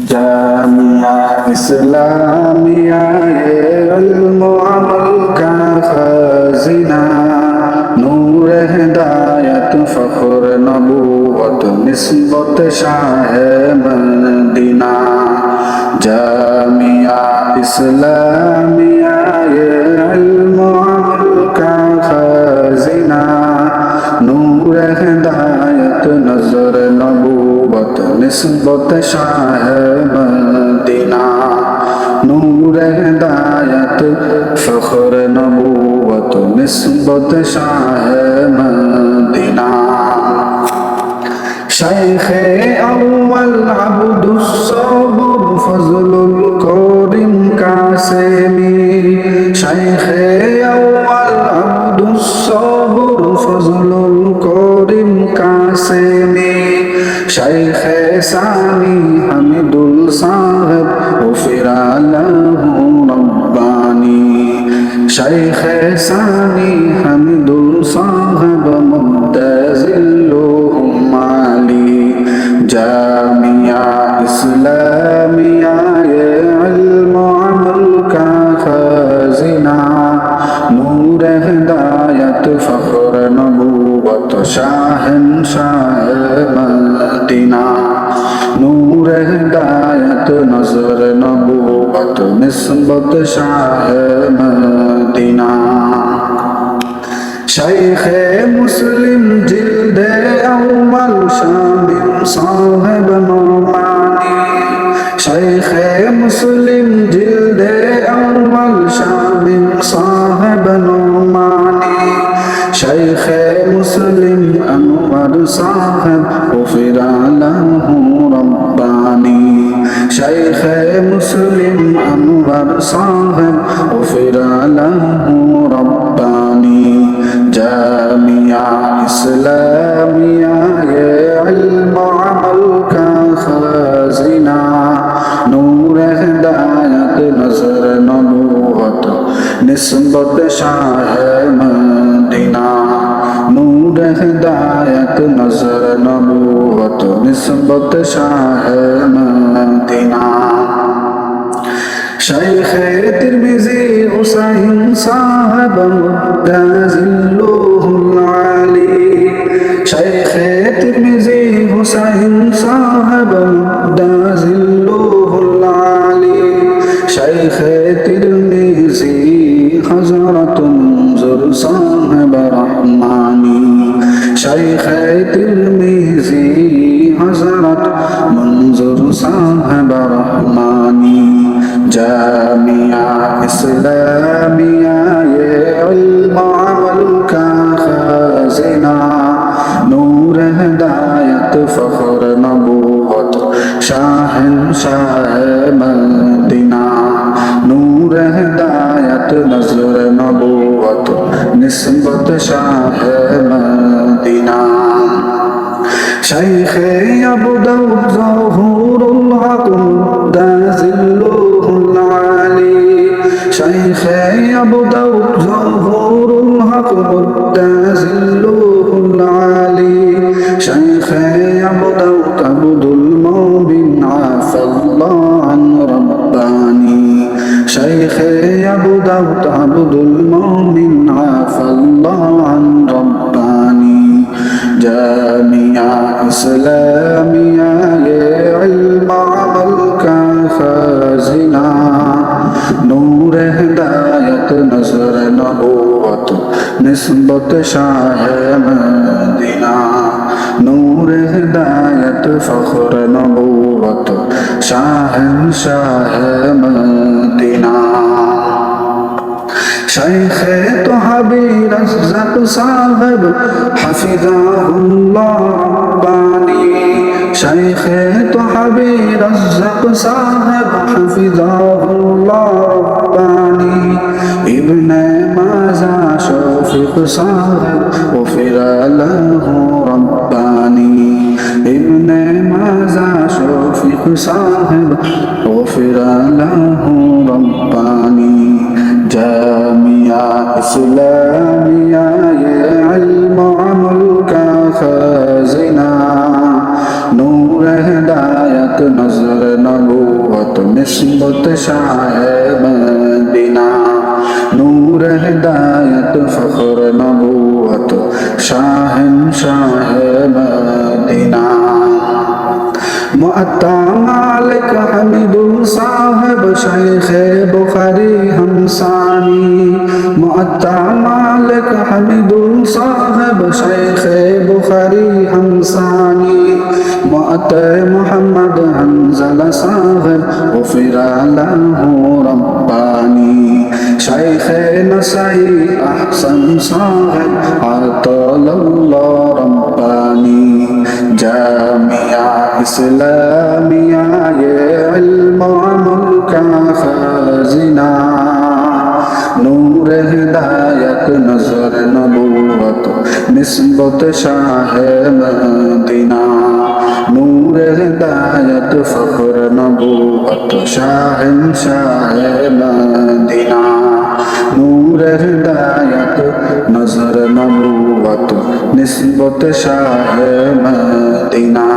জামিয়া ইসলামিয়া ইলম আমল কা খাজিনা নূর হিদায়ত ফখর নবুয়ত নিসবত শাহ মদিনা জামিয়া ইসলামিয়া ইলম আমল কা খাজিনা নূর হিদায়ত নজর নবুয়ত নিসবত শাহ মদিনা নূর হিদায়ত ফখর নবুয়ত নিসবত শাহ মদিনা শাইখে আউয়াল আবদুস সাবুর ফজলুল করিম কাসেমি শাইখে আউয়াল আবদুস সাবুর ফজলুল করিম কাসেমি শাইখে সানি হামিদুল সাহেব ওফিরা লাহু রব্বানি শাইখে সানি হামিদুল সাহেব মুদ্দাজিল্লুহুম আলী জামিয়া ইসলামিয়া ইলম আমল কা খাজিনা নূর হিদায়ত ফখর নবুয়ত শাহেনশাহ মদিনা নূর হিদায়ত নজর নবুয়ত নিসবত শাহ মদিনা শাইখে মুসলিম জিলদে আউয়াল শামিম সাহেব নুরমানি শাইখে মুসলিম জিলদে আউয়াল শামিম সাহেব নুরমানি শাইখে মুসলিম আনওয়ার সাহেব ওফিরা লাহু রব্বানি শাইখে মুসলিম আনওয়ার সাহেব ওফিরা লাহু রব্বানি জামিয়া ইসলামিয়া ইলম আমল কা খাজিনা নূর হিদায়ত নজর নবুয়ত নিসবত শাহ মদিনা নূর হিদায়ত নজর নবুয়ত নিসবত শাহ মদিনা শাইখে তিরমিজি হুসাইন সাহেব মুদ্দাজিল্লুহুল আলী শাইখে তিরমিজি হুসাইন সাহেব মুদ্দাজিল্লুহুল আলী শাইখে তিরমিজি হযরত মনজুর সাহেব রহমানি শাইখে তিরমিজি হযরত মনজুর সাহেব রহমানি জামিয়া ইসলামিয়া ইলম আমল কা খাজিনা নূর হিদায়ত ফখর নবুয়ত শাহেনশাহ মদিনা নূর হিদায়ত নজর নবুয়ত নিসবত শাহ মদিনা শাইখে আবু দাউদ জহুরুল হক মুদ্দাজিল্লুহুল আলী শাইখে আবু দাউদ জহুরুল হক মুদ্দাজিল্লুহুল আলী শাইখে আবু দাউদ আব্দুল মুবিন আফাল্লাহু আন রব্বানি শাইখে আবু দাউদ আব্দুল মুবিন আফাল্লাহু আন রব্বানি জামিয়া ইসলামিয়া ইলম আমল কা খাজিনা নূর হিদায়ত নজর নবুয়ত নিসবত শাহ মদিনা নূর হিদায়ত ফখর নবুয়ত শাহেনশাহ মদিনা শাইখে তোহাবি রাজ্জাক সাহেব হাফিজাহুল্লাহ রব্বানি শাইখে তোহাবি রাজ্জাক সাহেব হাফিজাহুল্লাহ রব্বানি ইবনে মাজা শফিক সাহেব ওফিরা লাহু রব্বানি ইবনে মাজা শফিক সাহেব ওফিরা লাহু রব্বানি জামিয়া ইসলামিয়া ইলম আমল কা খাজিনা নূর হিদায়ত নজর নবুয়ত निस्बत शाह मदीना नूर हिदायत फख्र नबूवत शाह मदीना मुअत्ता मालिक हमीदुल साहिब शेख बुखारी हमसानी मुअत्ता मालिक हमीदुल साहिब शेख बुखारी हमसानी मुअत्ता मुहम्मद हंजल साहिब गुफिरा लहू रब्बानी शेख नसाई अहसन साहिब अतल्लाह रब्बानी जामिया इस्लामिया ये इल्म अमल का खज़ाना नूर हिदायत नज़र नबूवत निस्बत शाह मदीना नूर हिदायत फख्र नबूवत शाह मदीना नूर हिदायत नज़र नबूवत निस्बत शाह मदीना